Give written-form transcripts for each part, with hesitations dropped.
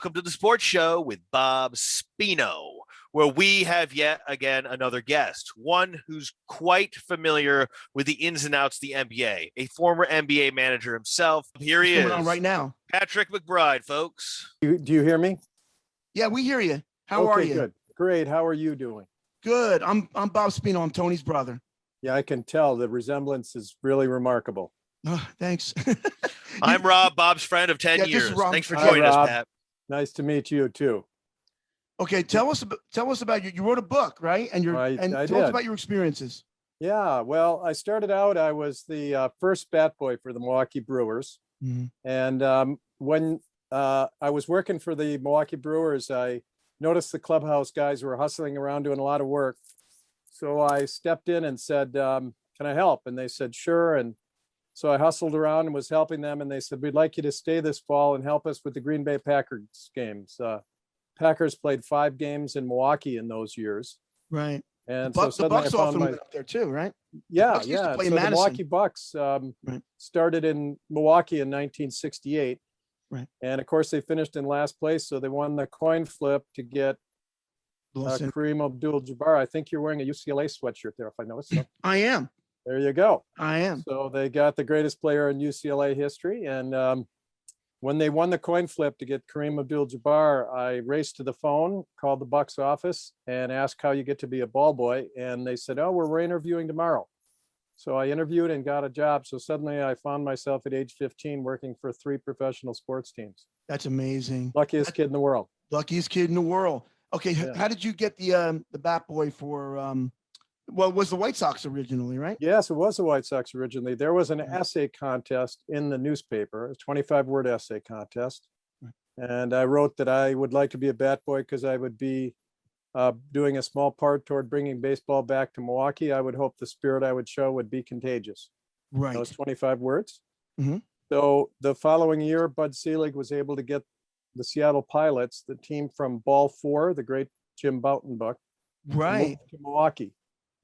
welcome to the sports show with Bob Spino, where we have yet again another guest, one who's quite familiar with the ins and outs of the NBA, a former NBA manager himself. Here he is, on right now. Patrick McBride, folks. Do you hear me? Yeah, we hear you. How are you? Good. Great. How are you doing? Good. I'm Bob Spino. I'm Tony's brother. Yeah, I can tell the resemblance is really remarkable. Oh, thanks. I'm Rob, Bob's friend of 10 years. Thanks for joining us, Pat. Nice to meet you too. Okay, tell us about you wrote a book, right? And tell us about your experiences. Yeah, well, I started out, I was the first bat boy for the Milwaukee Brewers. Mm-hmm. And when I was working for the Milwaukee Brewers, I noticed the clubhouse guys were hustling around doing a lot of work. So I stepped in and said, can I help? And they said, sure. And so I hustled around and was helping them. And they said, we'd like you to stay this fall and help us with the Green Bay Packers games. Packers played 5 games in Milwaukee in those years. Right. And the Bucks often went up there too, right? Yeah. So the Milwaukee Bucks started in Milwaukee in 1968. Right. And of course, they finished in last place. So they won the coin flip to get Kareem Abdul-Jabbar. I think you're wearing a UCLA sweatshirt there, if I notice so. I am. There you go. I am. So they got the greatest player in UCLA history. And when they won the coin flip to get Kareem Abdul-Jabbar, I raced to the phone, called the Bucks office, and asked how you get to be a ball boy. And they said, oh, we're interviewing tomorrow. So I interviewed and got a job. So suddenly I found myself at age 15 working for 3 professional sports teams. That's amazing. Luckiest kid in the world. Luckiest kid in the world. Okay, yeah. How did you get the bat boy for well, it was the White Sox originally, right? Yes, it was the White Sox originally. There was an essay contest in the newspaper, a 25-word essay contest. And I wrote that I would like to be a bat boy because I would be doing a small part toward bringing baseball back to Milwaukee. I would hope the spirit I would show would be contagious. Right. Those 25 words. Mm-hmm. So the following year, Bud Selig was able to get the Seattle Pilots, the team from Ball 4, the great Jim Bouton book, right, to Milwaukee.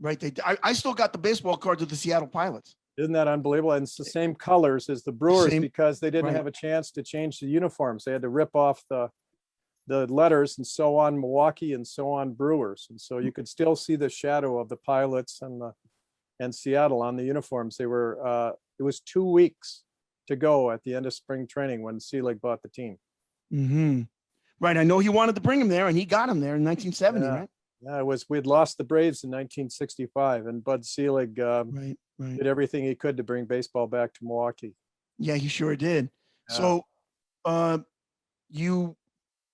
Right. I still got the baseball cards of the Seattle Pilots. Isn't that unbelievable? And it's the same colors as the Brewers because they didn't right. have a chance to change the uniforms. They had to rip off the letters and sew on Milwaukee and sew on Brewers. And so you could still see the shadow of the Pilots and Seattle on the uniforms. They were it was 2 weeks to go at the end of spring training when Selig bought the team. Mm-hmm. Right. I know he wanted to bring him there and he got him there in 1970, right? Yeah, we had lost the Braves in 1965, and Bud Selig did everything he could to bring baseball back to Milwaukee. Yeah, he sure did. Yeah. So you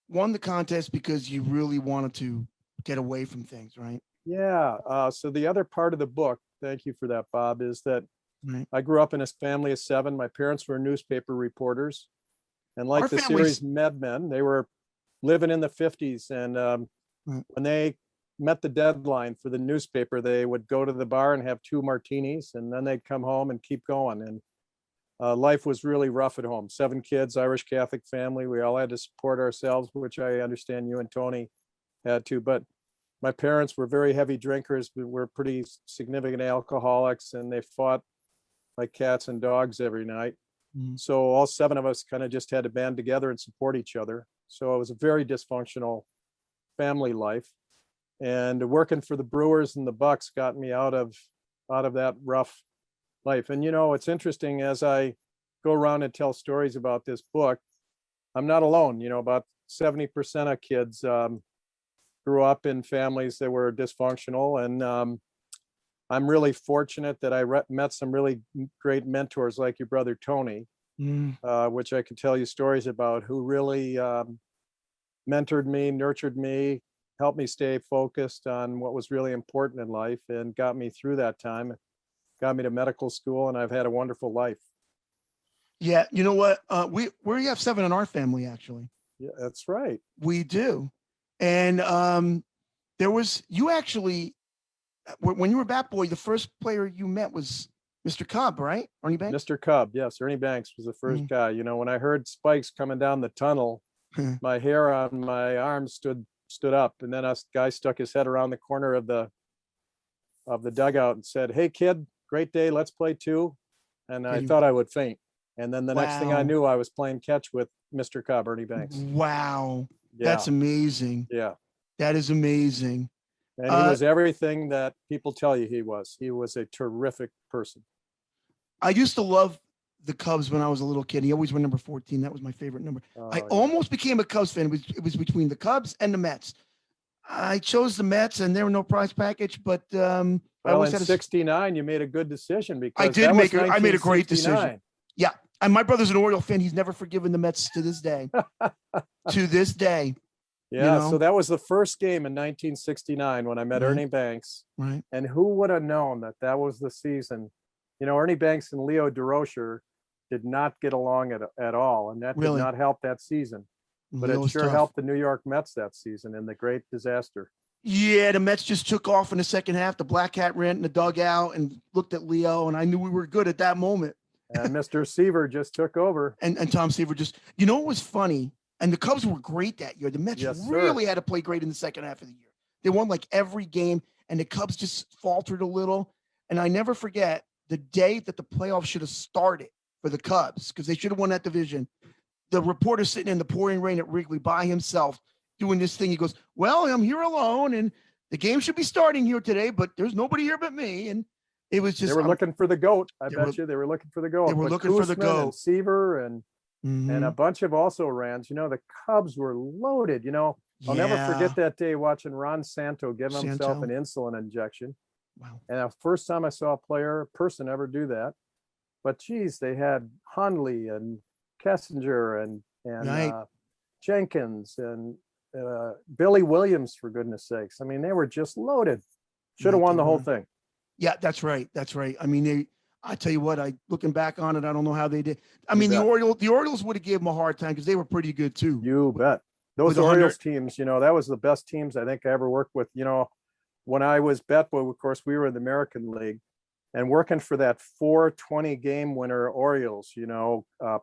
won the contest because you really wanted to get away from things, right? Yeah. So the other part of the book, thank you for that, Bob, is that I grew up in a family of 7. My parents were newspaper reporters. And like the series Mad Men, they were living in the 50s. And when they met the deadline for the newspaper, they would go to the bar and have 2 martinis, and then they'd come home and keep going. And life was really rough at home. 7 kids, Irish Catholic family. We all had to support ourselves, which I understand you and Tony had to. But my parents were very heavy drinkers. We were pretty significant alcoholics, and they fought like cats and dogs every night. Mm-hmm. So all 7 of us kind of just had to band together and support each other. So it was a very dysfunctional family life. And working for the Brewers and the Bucks got me out of that rough life. And, you know, it's interesting as I go around and tell stories about this book, I'm not alone. You know, about 70% of kids grew up in families that were dysfunctional. And I'm really fortunate that I met some really great mentors like your brother, Tony, which I could tell you stories about, who really mentored me, nurtured me, helped me stay focused on what was really important in life, and got me through that time, got me to medical school, and I've had a wonderful life. Yeah. You know what? We have 7 in our family, actually. Yeah, that's right. We do. And you actually, when you were bat boy, the first player you met was Mr. Cobb, right? Ernie Banks? Mr. Cobb, yes. Ernie Banks was the first guy. You know, when I heard spikes coming down the tunnel, my hair on my arm stood up, and then a guy stuck his head around the corner of the dugout and said, "Hey kid, great day, let's play 2." And I thought I would faint. And then the next thing I knew, I was playing catch with Mr. Cobb, Ernie Banks. Wow. Yeah. That's amazing. Yeah. That is amazing. And he was everything that people tell you he was. He was a terrific person. I used to love the Cubs when I was a little kid. He always went number 14. That was my favorite number. I almost became a Cubs fan. It was between the Cubs and the Mets. I chose the Mets, and there were no prize package, but I always had 69, you made a good decision because I made a great decision. Yeah. And my brother's an Oriole fan. He's never forgiven the Mets to this day. To this day. Yeah. So that was the first game in 1969 when I met Ernie Banks. Right. And who would have known that that was the season? Ernie Banks and Leo DeRocher did not get along at all. And that did not help that season. But it sure helped the New York Mets that season in the great disaster. Yeah, the Mets just took off in the second half. The Black Cat ran in the dugout and looked at Leo, and I knew we were good at that moment. And Mr. Seaver just took over. And Tom Seaver just, what was funny? And the Cubs were great that year. The Mets really had to play great in the second half of the year. They won like every game, and the Cubs just faltered a little. And I never forget the day that the playoffs should have started for the Cubs, because they should have won that division. The reporter sitting in the pouring rain at Wrigley by himself doing this thing. He goes, well, I'm here alone, and the game should be starting here today, but there's nobody here but me. And it was just, they were looking for the GOAT. I bet you they were looking for the GOAT. They were looking for the GOAT. And Seaver and a bunch of also rans. The Cubs were loaded. I'll never forget that day watching Ron Santo give himself an insulin injection. Wow. And the first time I saw a person ever do that. But geez, they had Hundley and Kessinger and Jenkins and Billy Williams, for goodness sakes. I mean, they were just loaded. Should have won the whole thing. Yeah, that's right. That's right. I mean, I tell you what, looking back on it, I don't know how they did. I mean, the Orioles would have given them a hard time because they were pretty good too. You bet. Those Orioles teams, that was the best teams I think I ever worked with. When I was bat boy, of course, we were in the American League and working for that 420 game winner Orioles,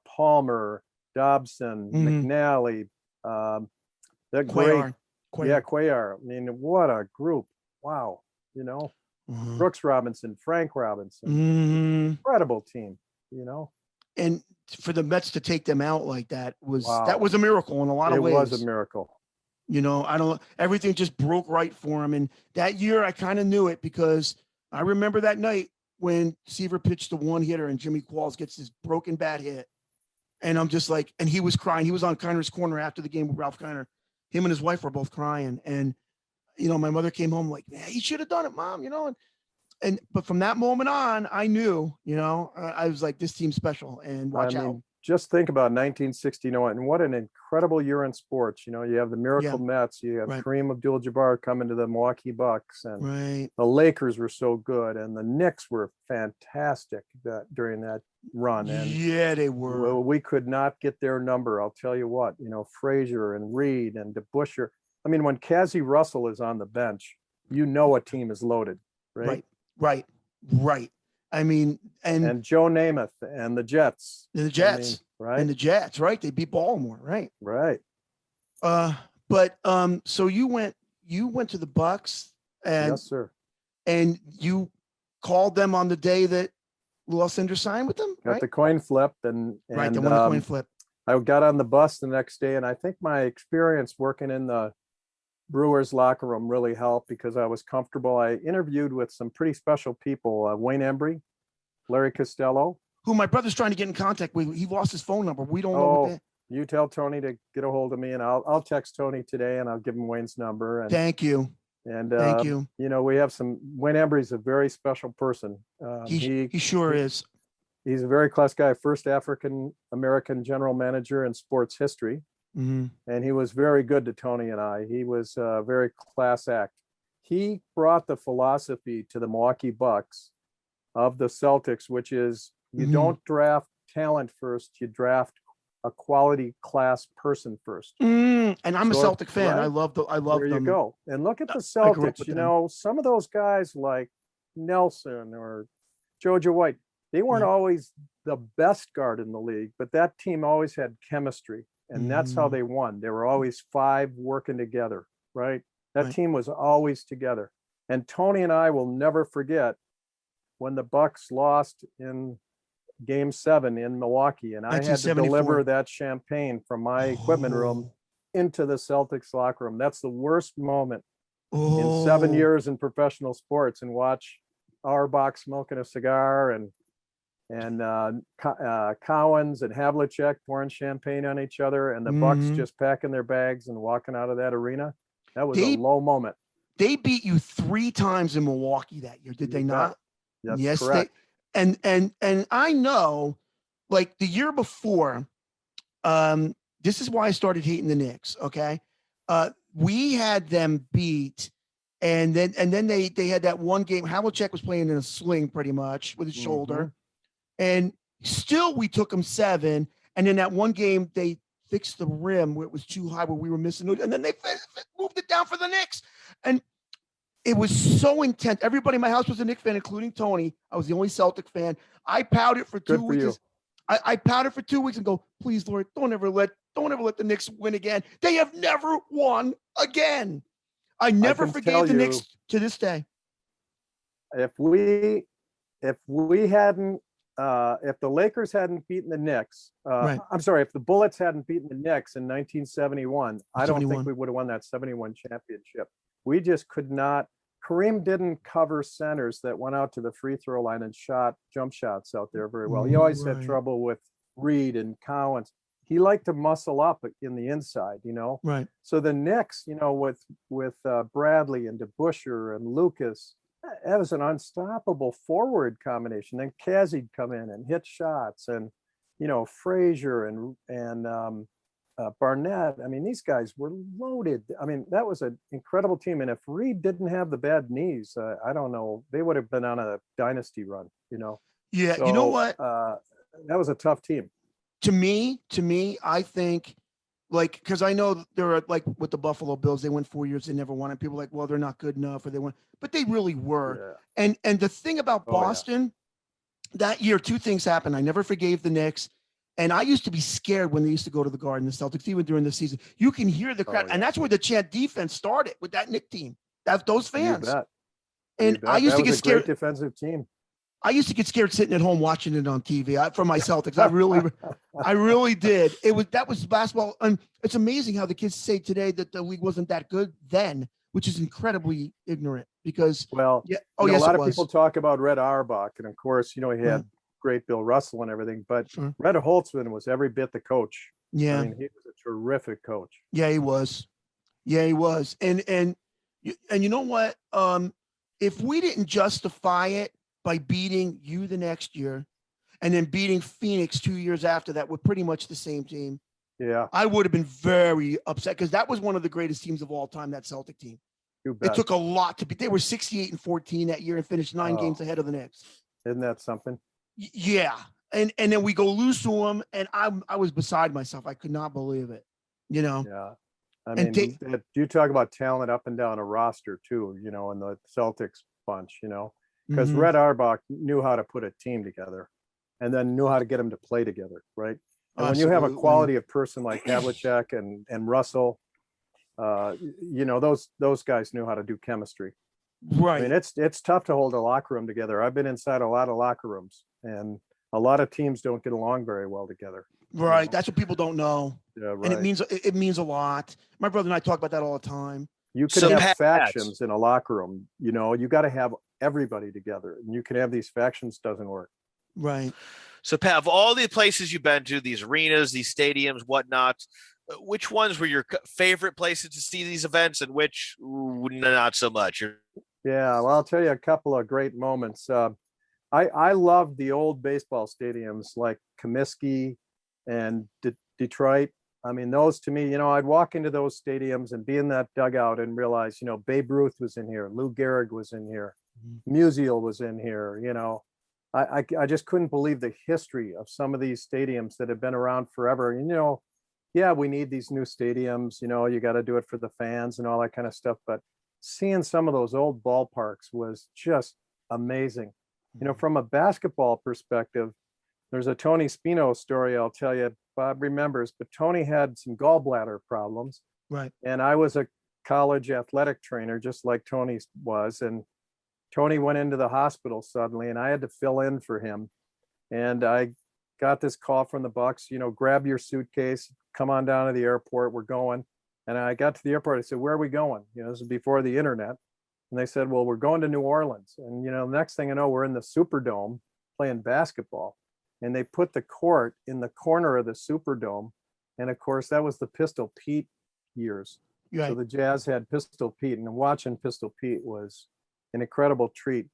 Palmer, Dobson, McNally, that Cuellar. Cuellar. I mean, what a group. Wow. Brooks Robinson, Frank Robinson, incredible team, And for the Mets to take them out like that was a miracle in a lot of ways. It was a miracle. Everything just broke right for him. And that year I kind of knew it because I remember that night when Seaver pitched the one hitter and Jimmy Qualls gets this broken bat hit. And I'm just like, and he was crying. He was on Kiner's corner after the game with Ralph Kiner. Him and his wife were both crying. And, my mother came home like, man, he should have done it, Mom, but from that moment on, I knew, I was like, this team's special and watch out. Just think about 1969 and what an incredible year in sports. You have the Miracle Mets, you have Kareem Abdul-Jabbar coming to the Milwaukee Bucks, and the Lakers were so good, and the Knicks were fantastic during that run. And they were. Well, we could not get their number. I'll tell you what. Frazier and Reed and DeBusschere. I mean, when Cassie Russell is on the bench, a team is loaded, right? Right. I mean, and Joe Namath and the Jets. And the Jets. I mean, right. And the Jets, right? They beat Baltimore, right? Right. So you went to the Bucks and yes, sir. And you called them on the day that Lou Alcindor signed with them, Got the coin flip and they won the coin flip. I got on the bus the next day, and I think my experience working in the Brewers locker room really helped because I was comfortable. I interviewed with some pretty special people, Wayne Embry, Larry Costello. Who my brother's trying to get in contact with. He lost his phone number. We don't know what that. You tell Tony to get a hold of me, and I'll text Tony today, and I'll give him Wayne's number. And, thank you. And thank you. We have Wayne Embry's a very special person. He sure is. He's a very class guy, first African-American general manager in sports history. Mm-hmm. And he was very good to Tony and I. He was a very class act. He brought the philosophy to the Milwaukee Bucks of the Celtics, which is you don't draft talent first, you draft a quality class person first. And I'm a Celtic fan. Right? I love them. There you go. And look at the Celtics. Some of those guys like Nelson or Jojo White, they weren't always the best guard in the league, but that team always had chemistry. And that's how they won. They were always five working together, right? That team was always together. And Tony and I will never forget when the Bucks lost in Game 7 in Milwaukee, and I had to 1974. deliver that champagne from my equipment room into the Celtics locker room. That's the worst moment in 7 years in professional sports, and watch Auerbach smoking a cigar and Cowens and Havlicek pouring champagne on each other, and the Bucks just packing their bags and walking out of that arena. That was a low moment. They beat you 3 times in Milwaukee that year, did they not? That's yes, correct. And I know, like the year before, this is why I started hating the Knicks. Okay, we had them beat, and then they had that one game. Havlicek was playing in a sling pretty much with his shoulder, and still we took them 7. And then that one game they fixed the rim where it was too high, where we were missing it, and then they moved it down for the Knicks, and it was so intense. Everybody in my house was a Knicks fan, including Tony. I was the only Celtic fan. I pouted for 2 weeks. I pouted for 2 weeks and go, please, Lord, don't ever let the Knicks win again. They have never won again. I never forgave the Knicks to this day. If the Lakers hadn't beaten the Knicks, I'm sorry, if the Bullets hadn't beaten the Knicks in 1971, I don't think we would have won that 71 championship. We just could not. Kareem didn't cover centers that went out to the free throw line and shot jump shots out there very well. He always had trouble with Reed and Cowens. He liked to muscle up in the inside, you know. Right. So the Knicks, you know, with Bradley and DeBusschere and Lucas, that was an unstoppable forward combination. Then Kazi'd come in and hit shots, and you know, Frazier and Barnett. I mean, these guys were loaded. I mean, that was an incredible team. And if Reed didn't have the bad knees, I don't know, they would have been on a dynasty run, you know? Yeah. So, you know what? That was a tough team. To me, I think, like, because I know there are, like, with the Buffalo Bills, they went 4 years, they never won. And people are like, well, they're not good enough, or they won. But they really were. Yeah. And the thing about Boston, that year, 2 things happened. I never forgave the Knicks. And I used to be scared when they used to go to the Garden, the Celtics, even during the season. You can hear the crowd. And that's where the chant defense started, with that Knick team. That's those fans. You bet. And I used to get scared. Great defensive team. I used to get scared sitting at home watching it on TV for my Celtics. I really did. That was basketball. And it's amazing how the kids say today that the league wasn't that good then, which is incredibly ignorant because. Well, a lot of people talk about Red Auerbach. And of course, you know, he had great Bill Russell and everything, but Red Holtzman was every bit the coach. Yeah. I mean, he was a terrific coach. Yeah, he was. And you know what? If we didn't justify it by beating you the next year and then beating Phoenix 2 years after that with pretty much the same team, I would have been very upset, because that was one of the greatest teams of all time, that Celtic team. It took a lot to beat. They were 68-14 that year and finished 9 games ahead of the Knicks. Isn't that something? Yeah. And then we go lose to them, and I was beside myself. I could not believe it, you know? Yeah. I mean, you talk about talent up and down a roster too, you know, in the Celtics bunch, you know, because Red Auerbach knew how to put a team together and then knew how to get them to play together, right? And when you have a quality of person like Havlicek and Russell, you know, those guys knew how to do chemistry. Right. I mean, it's tough to hold a locker room together. I've been inside a lot of locker rooms, and a lot of teams don't get along very well together. Right. You know? That's what people don't know. Yeah, right. And it means a lot. My brother and I talk about that all the time. You can have factions in a locker room. You know, you got to have everybody together. And you can have these factions, doesn't work. Right. So, Pat, of all the places you've been to, these arenas, these stadiums, whatnot, which ones were your favorite places to see these events, and which not so much? Yeah, well, I'll tell you a couple of great moments. I love the old baseball stadiums like Comiskey and Detroit. I mean, those to me, you know, I'd walk into those stadiums and be in that dugout and realize, you know, Babe Ruth was in here, Lou Gehrig was in here, Musial was in here. You know, I just couldn't believe the history of some of these stadiums that have been around forever. And, you know, yeah, we need these new stadiums, you know, you got to do it for the fans and all that kind of stuff. But seeing some of those old ballparks was just amazing. You know, from a basketball perspective, there's a Tony Spino story I'll tell you. Bob remembers, but Tony had some gallbladder problems. Right. And I was a college athletic trainer, just like Tony was. And Tony went into the hospital suddenly, and I had to fill in for him. And I got this call from the Bucks, grab your suitcase, come on down to the airport, we're going. And I got to the airport, I said, where are we going? This is before the internet. And they said, well, we're going to New Orleans. And, next thing I know, we're in the Superdome playing basketball. And they put the court in the corner of the Superdome. And of course, that was the Pistol Pete years. Right. So the Jazz had Pistol Pete, and watching Pistol Pete was an incredible treat.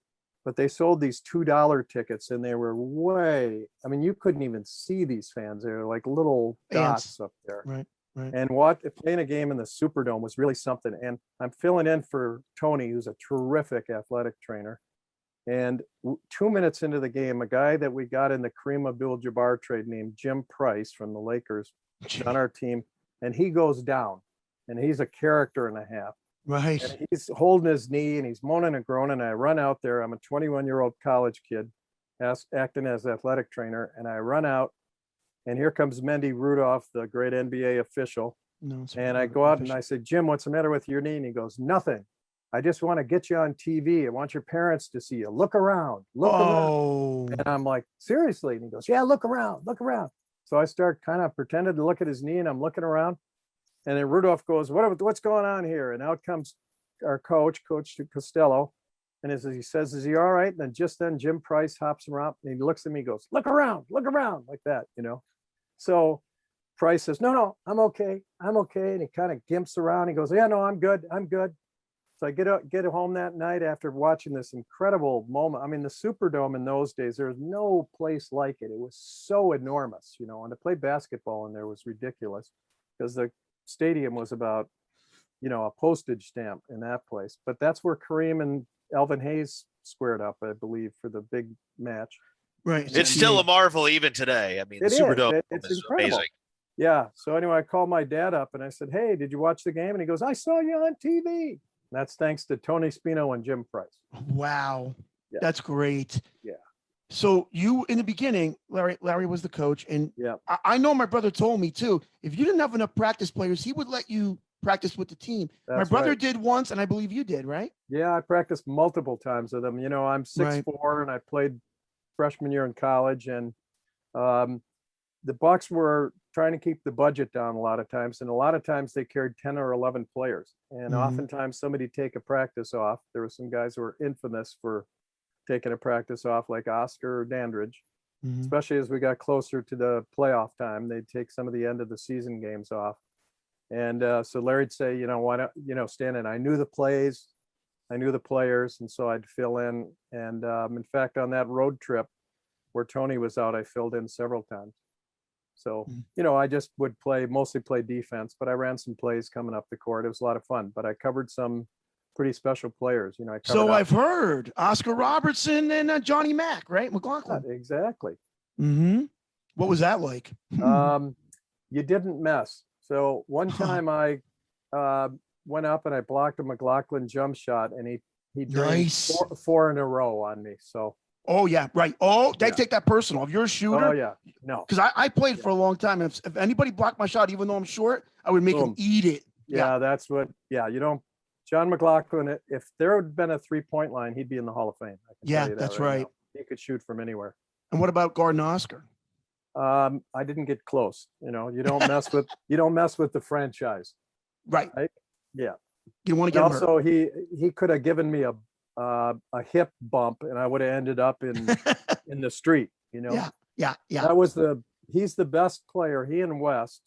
But they sold these $2 tickets, and they were you couldn't even see these fans. They were like little dots up there. Right. Right. And playing a game in the Superdome was really something. And I'm filling in for Tony, who's a terrific athletic trainer. And 2 minutes into the game, a guy that we got in the Kareem Abdul-Jabbar trade named Jim Price from the Lakers on our team, and he goes down, and he's a character and a half. Right. And he's holding his knee, and he's moaning and groaning. And I run out there. I'm a 21-year-old college kid acting as athletic trainer, and I run out. And here comes Mendy Rudolph, the great NBA official. And I go out and I say, Jim, what's the matter with your knee? And he goes, nothing. I just want to get you on TV. I want your parents to see you. Look around. Look around. And I'm like, seriously? And he goes, yeah, look around. Look around. So I start kind of pretending to look at his knee, and I'm looking around. And then Rudolph goes, what's going on here? And out comes our Coach Costello. And he says, is he all right? And then Jim Price hops around, and he looks at me and goes, look around, like that, So Price says, no, I'm okay. And he kind of gimps around. He goes, yeah, no, I'm good. So I get home that night after watching this incredible moment. I mean, the Superdome in those days, there was no place like it. It was so enormous, and to play basketball in there was ridiculous because the stadium was about, a postage stamp in that place. But that's where Kareem and Elvin Hayes squared up, I believe, for the big match. Right. It's still a marvel even today. I mean, the Superdome is amazing. Yeah. So anyway, I called my dad up and I said, hey, did you watch the game? And he goes, I saw you on TV. And that's thanks to Tony Spino and Jim Price. Wow. Yeah. That's great. Yeah. So you, in the beginning, Larry was the coach. And I know my brother told me too, if you didn't have enough practice players, he would let you practice with the team. My brother did once, and I believe you did, right? Yeah, I practiced multiple times with him. I'm 6'4", and I played freshman year in college, and the Bucks were trying to keep the budget down a lot of times, and a lot of times they carried 10 or 11 players, and oftentimes somebody take a practice off. There were some guys who were infamous for taking a practice off, like Oscar Dandridge, especially as we got closer to the playoff time. They'd take some of the end of the season games off. And so Larry'd say, why not, stand in. I knew the plays, I knew the players, and so I'd fill in. And in fact, on that road trip where Tony was out, I filled in several times. So, I just would mostly play defense, but I ran some plays coming up the court. It was a lot of fun, but I covered some pretty special players. I've heard Oscar Robertson and Johnny Mack, right? McLaughlin. Exactly. What was that like? You didn't mess. So one time I went up and I blocked a McLaughlin jump shot, and he drained four in a row on me. So. Oh yeah, right. Oh, they take that personal. If you're a shooter. Oh yeah, no. Because I played for a long time. If anybody blocked my shot, even though I'm short, I would make him eat it. Yeah, that's what. Yeah, John McLaughlin. If there had been a 3-point line, he'd be in the Hall of Fame. That's right. He could shoot from anywhere. And what about guarding Oscar? I didn't get close. You don't mess with the franchise. Right. Yeah. You want to get him hurt. Also, he could have given me a hip bump, and I would have ended up in the street. Yeah. He's the best player. He and West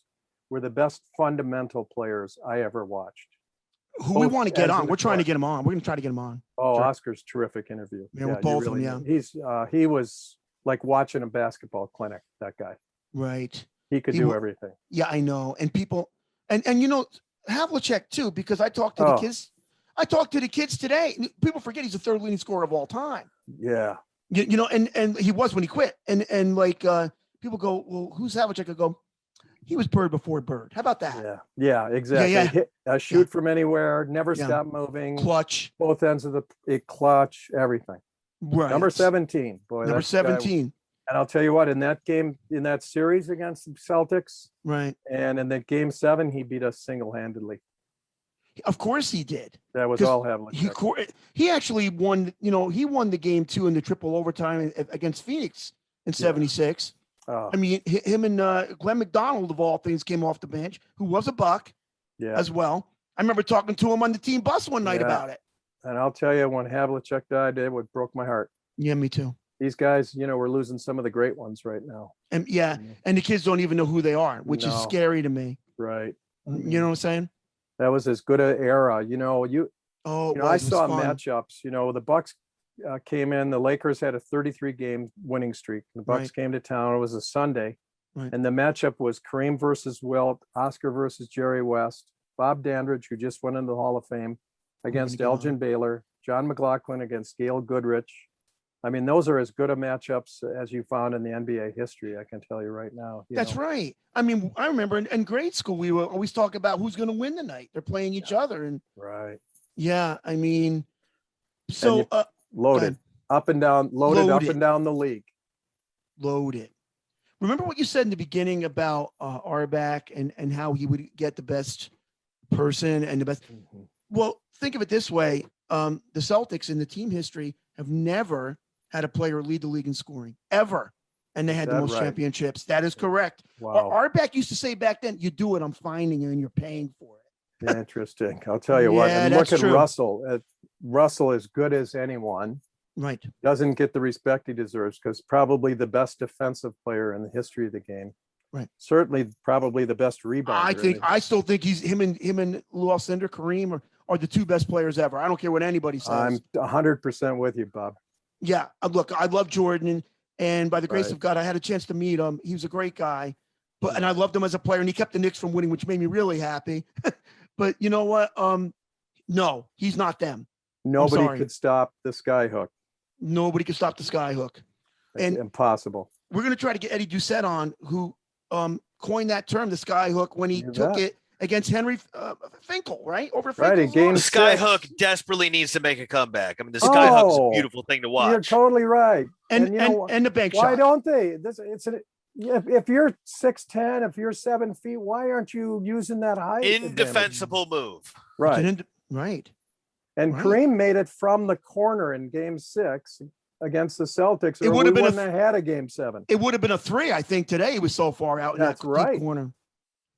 were the best fundamental players I ever watched. Who we want to get on? We're trying to get him on. We're going to try to get him on. Oh, sure. Oscar's terrific interview. Yeah, with both of them. Yeah. He was like watching a basketball clinic, that guy. Right. He could do everything. Yeah, I know. And people, and Havlicek too, because I talked to the kids. I talked to the kids today. People forget he's the third leading scorer of all time. Yeah. And he was when he quit. And like people go, well, who's Havlicek? I go, he was Bird before Bird. How about that? Yeah, exactly. Shoot from anywhere, never stop moving. Clutch. Both ends of the clutch, everything. Right. Number 17. Boy, number 17. And I'll tell you what, in that game, in that series against the Celtics, right, and in that game 7, he beat us single-handedly. Of course he did. That was all Havlicek. He actually won, he won the game 2 in the triple overtime against Phoenix in 76. I mean, him and Glenn McDonald, of all things, came off the bench, who was a Buck as well. I remember talking to him on the team bus one night about it. And I'll tell you, when Havlicek died, it broke my heart. Yeah, me too. These guys, we're losing some of the great ones right now. And and the kids don't even know who they are, which is scary to me. Right. You know what I'm saying? That was as good an era. I saw matchups. The Bucks came in. The Lakers had a 33-game winning streak. The Bucks came to town. It was a Sunday, and the matchup was Kareem versus Wilt, Oscar versus Jerry West, Bob Dandridge, who just went into the Hall of Fame, against Elgin Baylor, John McLaughlin against Gail Goodrich. I mean, those are as good a matchups as you found in the NBA history. I can tell you right now. That's right. I mean, I remember in grade school, we were always talking about who's going to win tonight. They're playing each other. And yeah, I mean, so loaded up and down, loaded up and down the league. Loaded. Remember what you said in the beginning about Auerbach and how he would get the best person and the best. Mm-hmm. Well, think of it this way. The Celtics in the team history have never had a player lead the league in scoring ever. And they had the most championships. That is correct. Wow. Auerbach used to say back then, you do it, I'm finding you and you're paying for it. Interesting. I'll tell you what. And look at Russell. Russell is good as anyone. Right. Doesn't get the respect he deserves because probably the best defensive player in the history of the game. Right. Certainly probably the best rebounder. I still think he's him and Lou Alcindor, Kareem are the two best players ever. I don't care what anybody says. I'm 100% with you, Bob. Yeah. Look, I love Jordan and by the grace of God, I had a chance to meet him. He was a great guy, and I loved him as a player, and he kept the Knicks from winning, which made me really happy. But you know what? No, he's not them. Nobody could stop the skyhook. Nobody could stop the skyhook. And impossible. We're going to try to get Eddie Doucette on, who coined that term, the skyhook, when he took it against Henry Finkel, right? Over Finkel's game. The skyhook desperately needs to make a comeback. I mean, the skyhook's a beautiful thing to watch. You're totally right. And the bank shot. Why don't they? If you're 6'10", if you're 7 feet, why aren't you using that height? Indefensible move. Right. Right. And Kareem made it from the corner in Game 6 against the Celtics. It would have been had a Game 7. It would have been a 3, I think. Today he was so far out in that deep corner,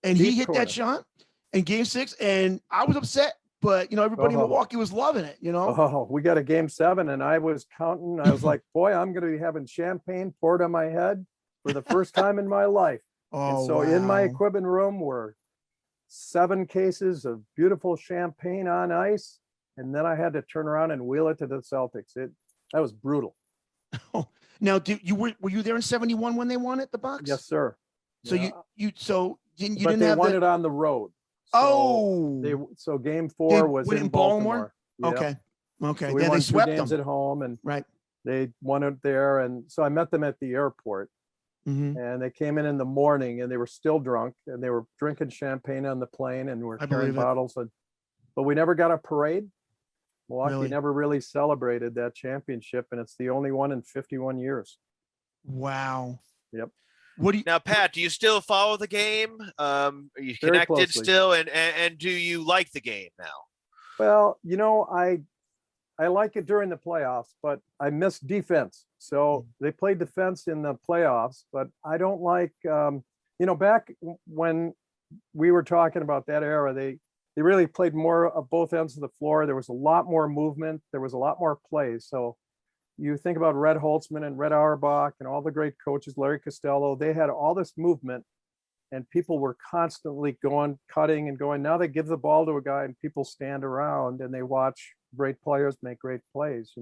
and he hit that shot in Game 6, and I was upset. But everybody in Milwaukee was loving it. We got a Game 7, and I was counting. I was like, boy, I'm going to be having champagne poured on my head for the first time in my life. In my equipment room were 7 cases of beautiful champagne on ice. And then I had to turn around and wheel it to the Celtics. That was brutal. Now, were you there in 71 when they won it, the Bucks? Yes, sir. So you didn't have they won it on the road. So Game 4 was in Baltimore. Yep. Okay. So we won 2 games at home, and they won it there. And so I met them at the airport. Mm-hmm. And they came in the morning, and they were still drunk, and they were drinking champagne on the plane, and were carrying bottles. But we never got a parade. Milwaukee never really celebrated that championship, and it's the only one in 51 years. Wow. Yep. Now, Pat, do you still follow the game? Are you connected still? And do you like the game now? Well, I like it during the playoffs, but I miss defense. So they play defense in the playoffs, but I don't like, back when we were talking about that era, they really played more of both ends of the floor. There was a lot more movement. There was a lot more plays. So you think about Red Holtzman and Red Auerbach and all the great coaches, Larry Costello, they had all this movement, and people were constantly cutting and going. Now they give the ball to a guy and people stand around and they watch great players make great plays,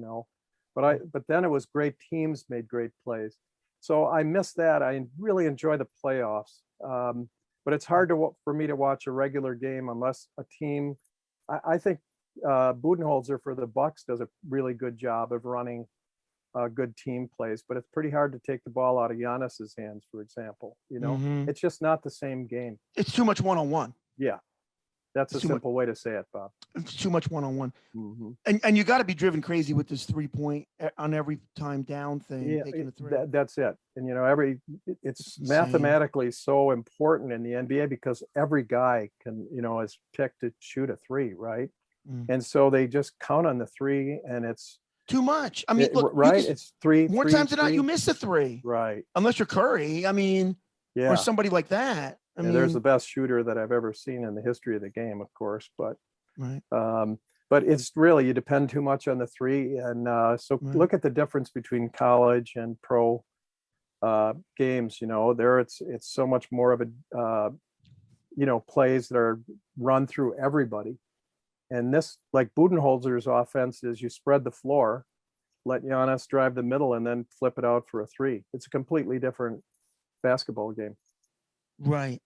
But then it was great teams made great plays. So I miss that. I really enjoy the playoffs. But it's hard for me to watch a regular game unless a team. I think Budenholzer for the Bucks does a really good job of running good team plays, but it's pretty hard to take the ball out of Giannis's hands, for example. It's just not the same game. It's too much one-on-one. Yeah, that's a simple way to say it, Bob. It's too much one-on-one. Mm-hmm. And you got to be driven crazy with this 3-point on every time down thing. Yeah, that's it. And it's mathematically so important in the NBA because every guy can is picked to shoot a 3, right? And so they just count on the 3, and it's Too much. I mean, look, right? It's three. More times than not, you miss a three. Right. Unless you're Curry. I mean, or somebody like that. I mean, there's the best shooter that I've ever seen in the history of the game, of course. But right. But it's really, you depend too much on the three. And look at the difference between college and pro games. There it's so much more of a plays that are run through everybody. And this, like Budenholzer's offense, is you spread the floor, let Giannis drive the middle, and then flip it out for a three. It's a completely different basketball game. Right.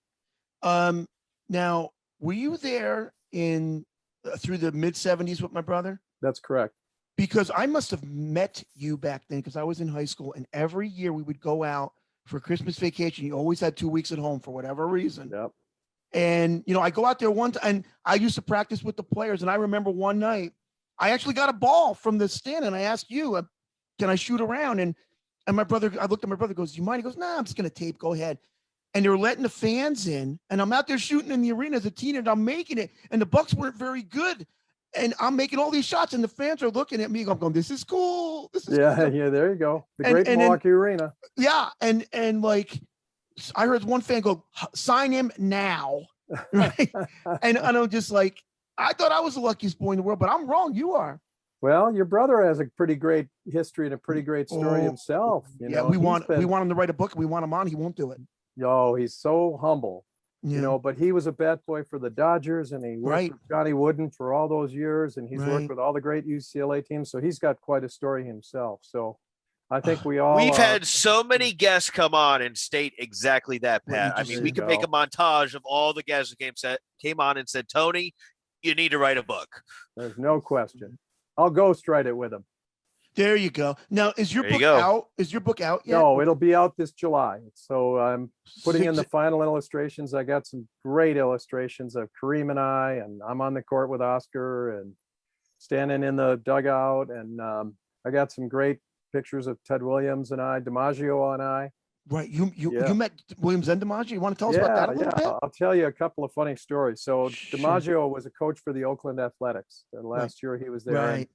Now, were you there through the mid 70s with my brother? That's correct. Because I must have met you back then, because I was in high school, and every year we would go out for Christmas vacation. You always had 2 weeks at home for whatever reason. Yep. And, I go out there one time, and I used to practice with the players. And I remember one night, I actually got a ball from the stand, and I asked you, can I shoot around? And my brother, I looked at my brother, goes, you mind? He goes, nah, I'm just going to tape. Go ahead. And they were letting the fans in, and I'm out there shooting in the arena as a teenager. I'm making it, and the Bucks weren't very good. And I'm making all these shots, and the fans are looking at me. I'm going, this is cool. This is cool. Yeah, there you go. The great Milwaukee Arena. Yeah. And like, I heard one fan go, sign him now. Right. and I'm just like, I thought I was the luckiest boy in the world, but I'm wrong. You are. Well, your brother has a pretty great history and a pretty great story himself. We want him to write a book. We want him on. He won't do it. He's so humble. But he was a bat boy for the Dodgers, and he worked with Johnny Wooden for all those years, and he's worked with all the great UCLA teams. So he's got quite a story himself. So I think we've had so many guests come on and state exactly that, Pat. I mean, we could make a montage of all the guests that came on and said, Tony, you need to write a book. There's no question. I'll ghostwrite it with him. There you go. Now, is your book out? Is your book out yet? No, it'll be out this July. So I'm putting in the final illustrations. I got some great illustrations of Kareem and I'm on the court with Oscar and standing in the dugout. And I got some great pictures of Ted Williams and DiMaggio and I. Right. You met Williams and DiMaggio. You want to tell us about that a little bit? I'll tell you a couple of funny stories. So DiMaggio was a coach for the Oakland Athletics. Last year he was there. Right.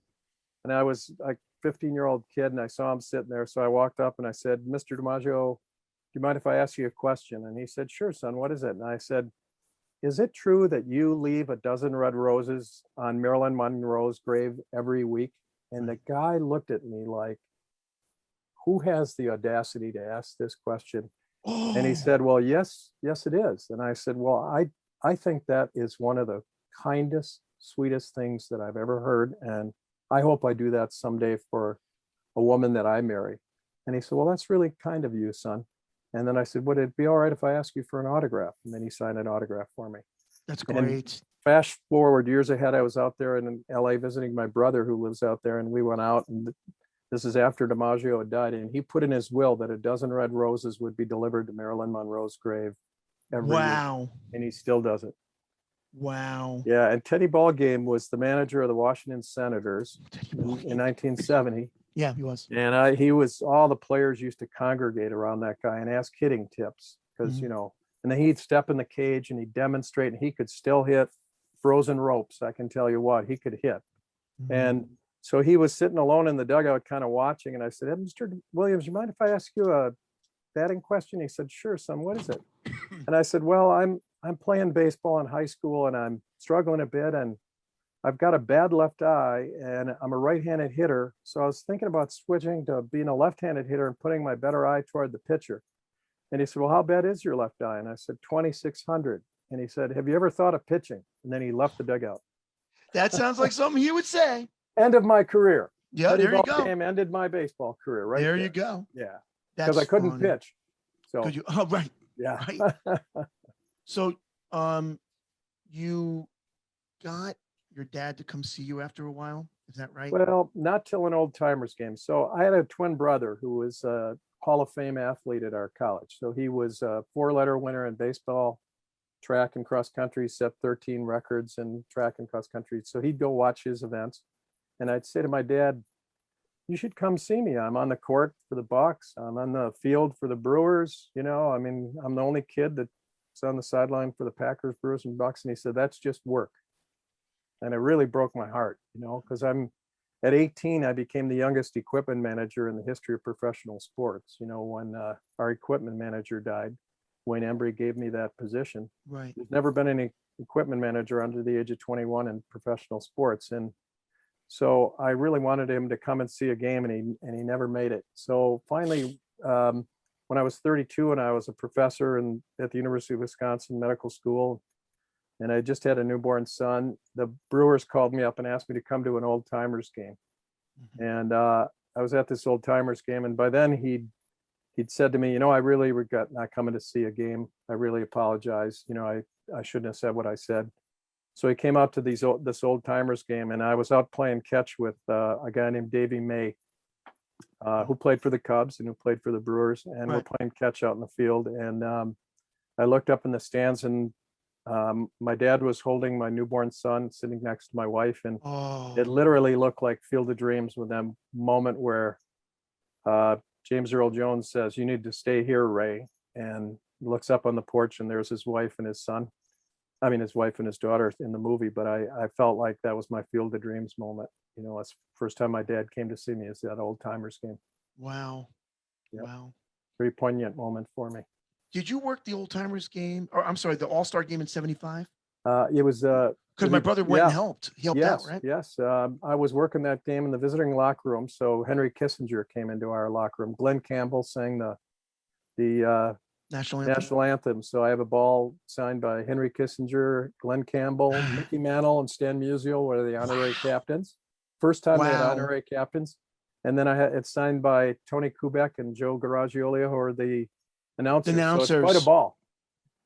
And I was like 15-year-old kid, and I saw him sitting there. So I walked up and I said, Mr. DiMaggio, do you mind if I ask you a question? And he said, sure, son, what is it? And I said, is it true that you leave a dozen red roses on Marilyn Monroe's grave every week? And the guy looked at me like, who has the audacity to ask this question? Oh. And he said, well, yes, it is. And I said, well, I think that is one of the kindest, sweetest things that I've ever heard. And I hope I do that someday for a woman that I marry. And he said, well, that's really kind of you, son. And then I said, would it be all right if I ask you for an autograph? And then he signed an autograph for me. That's great. And fast forward years ahead, I was out there in LA visiting my brother who lives out there. And we went out, and this is after DiMaggio had died. And he put in his will that a dozen red roses would be delivered to Marilyn Monroe's grave every week. And he still does it. Wow. Yeah, and Teddy Ballgame was the manager of the Washington Senators in 1970. Yeah, he was. And all the players used to congregate around that guy and ask hitting tips because, and then he'd step in the cage and he'd demonstrate, and he could still hit frozen ropes. I can tell you what, he could hit. Mm-hmm. And so he was sitting alone in the dugout kind of watching. And I said, hey, Mr. Williams, you mind if I ask you a batting question? He said, sure, son, what is it? And I said, well, I'm playing baseball in high school and I'm struggling a bit, and I've got a bad left eye and I'm a right-handed hitter. So I was thinking about switching to being a left-handed hitter and putting my better eye toward the pitcher. And he said, well, how bad is your left eye? And I said, 2,600. And he said, have you ever thought of pitching? And then he left the dugout. That sounds like something he would say. End of my career. Yeah, there you go. Game ended my baseball career right there. You go. Yeah. Because I couldn't pitch. So right. Yeah. Right. So, you got your dad to come see you after a while. Is that right? Well, not till an old timers game. So I had a twin brother who was a Hall of Fame athlete at our college. So he was a 4-letter winner in baseball, track and cross country, set 13 records in track and cross country. So he'd go watch his events. And I'd say to my dad, you should come see me. I'm on the court for the Bucks. I'm on the field for the Brewers. I'm the only kid that's on the sideline for the Packers, Brewers, and Bucks. And he said, that's just work. And it really broke my heart, because I'm at 18, I became the youngest equipment manager in the history of professional sports. You know, when our equipment manager died, Wayne Embry gave me that position. Right. There's never been any equipment manager under the age of 21 in professional sports. And so I really wanted him to come and see a game, and he never made it. So finally, when I was 32 and I was a professor at the University of Wisconsin Medical School, and I just had a newborn son, the Brewers called me up and asked me to come to an old timers game. And I was at this old timers game, and by then he'd said to me, you know, I really regret not coming to see a game. I really apologize. You know, I shouldn't have said what I said. So he came out to this old timers game, and I was out playing catch with a guy named Davey May, who played for the Cubs and who played for the Brewers, and we're playing catch out in the field. And I looked up in the stands, and my dad was holding my newborn son sitting next to my wife, and it literally looked like Field of Dreams with that moment where James Earl Jones says, "You need to stay here, Ray," and looks up on the porch, and there's his wife and his son. I mean, his wife and his daughter in the movie, but I felt like that was my Field of Dreams moment. You know, it's the first time my dad came to see me is that old timers game. Wow. Yep. Wow. Very poignant moment for me. Did you work the old timers game, or I'm sorry, the All-Star game in '75? It was because my brother went and helped. He helped out, right? Yes. I was working that game in the visiting locker room. So Henry Kissinger came into our locker room. Glenn Campbell sang the national anthem. So I have a ball signed by Henry Kissinger, Glenn Campbell, Mickey Mantle, and Stan Musial were the honorary captains. First time they had honorary captains. And then I had it signed by Tony Kubek and Joe Garagiola, who are the announcers. So it's quite a ball.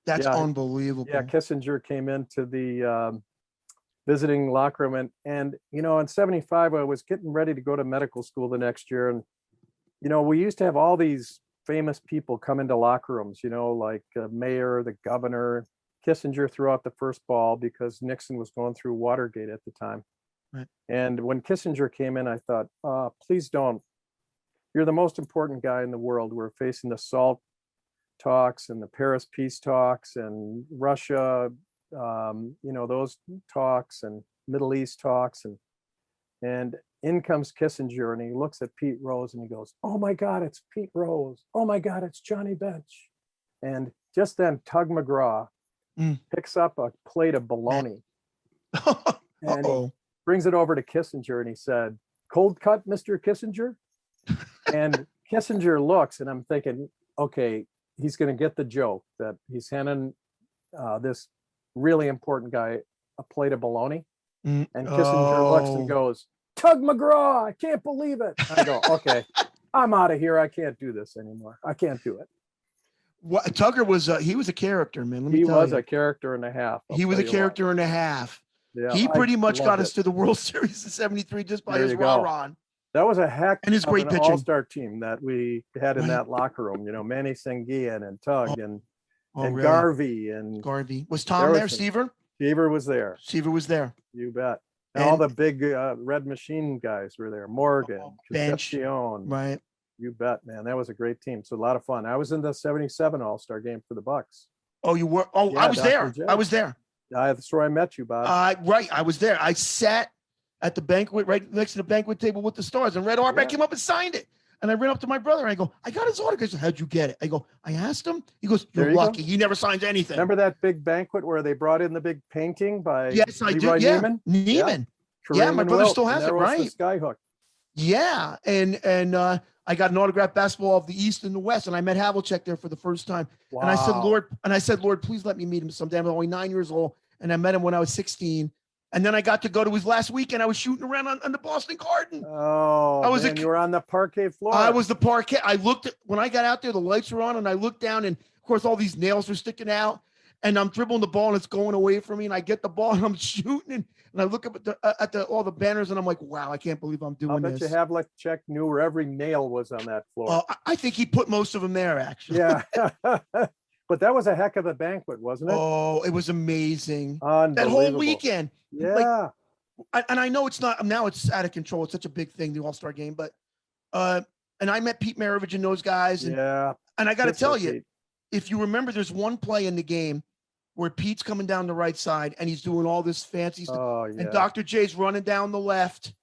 That's unbelievable. Yeah, Kissinger came into the visiting locker room, and you know, in '75, I was getting ready to go to medical school the next year, and you know, we used to have all these famous people come into locker rooms, you know, like mayor, the governor. Kissinger threw out the first ball because Nixon was going through Watergate at the time. Right. And when Kissinger came in, I thought, please don't. You're the most important guy in the world. We're facing the SALT talks and the Paris peace talks and Russia, you know, those talks and Middle East talks. And in comes Kissinger, and he looks at Pete Rose and he goes, "Oh my God, it's Pete Rose. Oh my God, it's Johnny Bench." And just then Tug McGraw picks up a plate of bologna and he brings it over to Kissinger, and he said, "Cold cut, Mr. Kissinger?" And Kissinger looks, and I'm thinking, okay, he's going to get the joke that he's handing this really important guy a plate of bologna. And Kissinger looks and goes, "Tug McGraw, I can't believe it." I go, okay, I'm out of here. I can't do this anymore. I can't do it. What Tugger was, he was a character, man. Let me tell you. He was a character and a half. He was a character and a half. Yeah, he pretty much got us to the World Series in '73 just by his rah-rah. That was a heck and his of great an pitching. all-star team that we had in that locker room. You know, Manny Sanguillen and Tug and really? Garvey and Garvey. Was Tom there? Seaver? Seaver was there. Seaver was there. You bet. And all the big Red Machine guys were there. Morgan, Concepcion. Right. You bet, man. That was a great team. So a lot of fun. I was in the '77 All-Star game for the Bucks. Oh, you were? Oh, yeah, I was there. I was there. That's where I met you, Bob. Right. I was there. I sat at the banquet, right next to the banquet table with the stars, and Red Auerbach came up and signed it. And I ran up to my brother and I go, "I got his autograph." He said, "How'd you get it?" I go, "I asked him." He goes, "You're lucky. He never signs anything." Remember that big banquet where they brought in the big painting by Yes, I do. Yeah. Neiman. Yeah, my brother still has it, right? The Skyhook. Yeah. And I got an autographed basketball of the East and the West, and I met Havlicek there for the first time. Wow. And I said, Lord, please let me meet him someday. I'm only 9 years old, and I met him when I was 16. And then I got to go to his last weekend. I was shooting around on the Boston Garden. Oh, you were on the parquet floor. I was the parquet. I looked when I got out there, the lights were on, and I looked down, and of course, all these nails are sticking out. And I'm dribbling the ball, and it's going away from me. And I get the ball, and I'm shooting, and I look up at all the banners, and I'm like, wow, I can't believe I'm doing this. I bet you Havlicek knew where every nail was on that floor. I think he put most of them there, actually. Yeah. But that was a heck of a banquet, wasn't it? Oh, it was amazing. That whole weekend. Yeah. And I know it's not, now it's out of control. It's such a big thing, the All-Star game. But, and I met Pete Maravich and those guys. And, and I got to tell you, if you remember, there's one play in the game where Pete's coming down the right side and he's doing all this fancy stuff. And Dr. J's running down the left.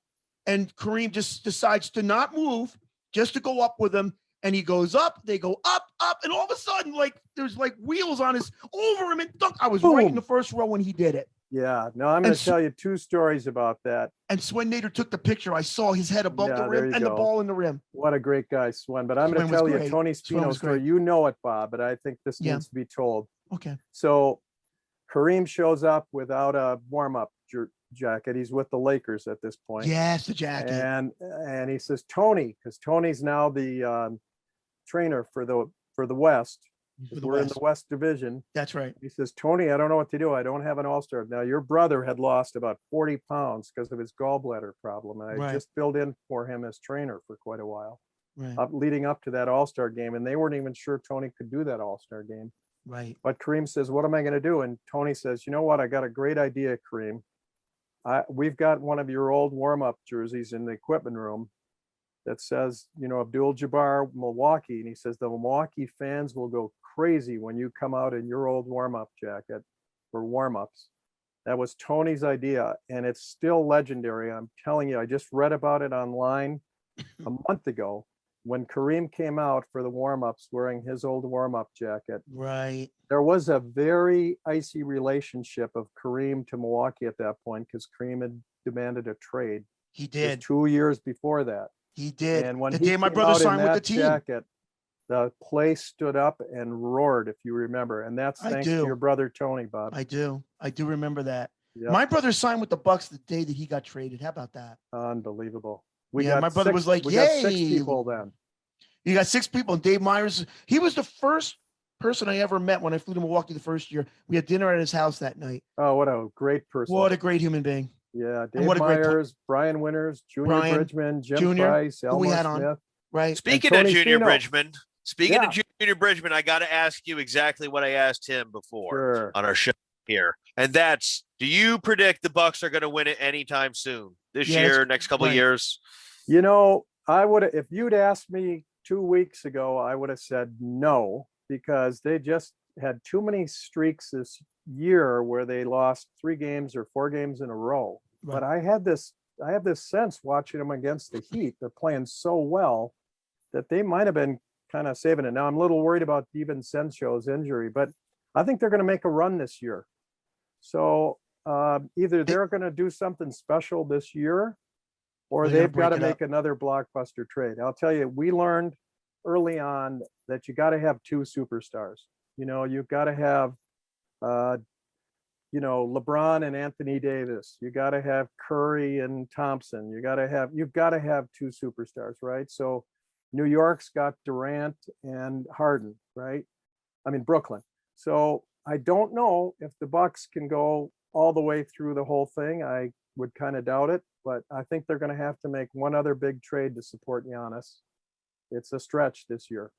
and Kareem just decides to not move, just to go up with him. And he goes up, they go up, and all of a sudden, like there's like wheels on his over him and dunk. I was right in the first row when he did it. Yeah, no, I'm going to tell you 2 stories about that. And Swen Nader took the picture. I saw his head above the rim and the ball in the rim. What a great guy, Swen. But I'm going to tell you Tony Spino's story. You know it, Bob, but I think this needs to be told. Okay. So Kareem shows up without a warm-up jacket. He's with the Lakers at this point. Yes, the jacket. And he says, Tony, because Tony's now the trainer for the West. We're in the West Division. That's right. He says, Tony, I don't know what to do. I don't have an all-star. Now, your brother had lost about 40 pounds because of his gallbladder problem. And I just filled in for him as trainer for quite a while, leading up to that all-star game. And they weren't even sure Tony could do that all-star game. Right. But Kareem says, what am I going to do? And Tony says, you know what? I got a great idea, Kareem. We've got one of your old warm-up jerseys in the equipment room that says, Abdul-Jabbar, Milwaukee. And he says, the Milwaukee fans will go crazy when you come out in your old warm-up jacket for warm-ups. That was Tony's idea, and it's still legendary. I'm telling you, I just read about it online a month ago when Kareem came out for the warm-ups wearing his old warm-up jacket. Right. There was a very icy relationship of Kareem to Milwaukee at that point because Kareem had demanded a trade. He did. 2 years before that. He did. And when the he day my came brother out signed in with the that team. jacket, the place stood up and roared, if you remember. And that's thanks to your brother, Tony, Bob. I do remember that. Yep. My brother signed with the Bucks the day that he got traded. How about that? Unbelievable. My brother was like, we got 6 people then. You got 6 people. And Dave Myers, he was the first person I ever met when I flew to Milwaukee the first year. We had dinner at his house that night. Oh, what a great person. What a great human being. Yeah, Dave Myers, Brian Winters, Junior Bridgman, Jim Price, Elmore Smith. Right. Speaking of Junior Bridgman, I got to ask you exactly what I asked him before on our show here. And that's, do you predict the Bucks are going to win it anytime soon? This year, next couple of years? I would have, if you'd asked me 2 weeks ago, I would have said no, because they just had too many streaks this year where they lost 3 games or 4 games in a row. Right. But I have this sense watching them against the Heat. They're playing so well that they might have been kind of saving it. Now I'm a little worried about DiVincenzo's injury, but I think they're going to make a run this year. So either they're going to do something special this year, or they've got to make another blockbuster trade. I'll tell you, we learned early on that you got to have 2 superstars. You've got to have LeBron and Anthony Davis. You got to have Curry and Thompson. You've got to have 2 superstars, right? So New York's got Durant and Harden, right? I mean, Brooklyn. So I don't know if the Bucks can go all the way through the whole thing. I would kind of doubt it, but I think they're going to have to make one other big trade to support Giannis. It's a stretch this year.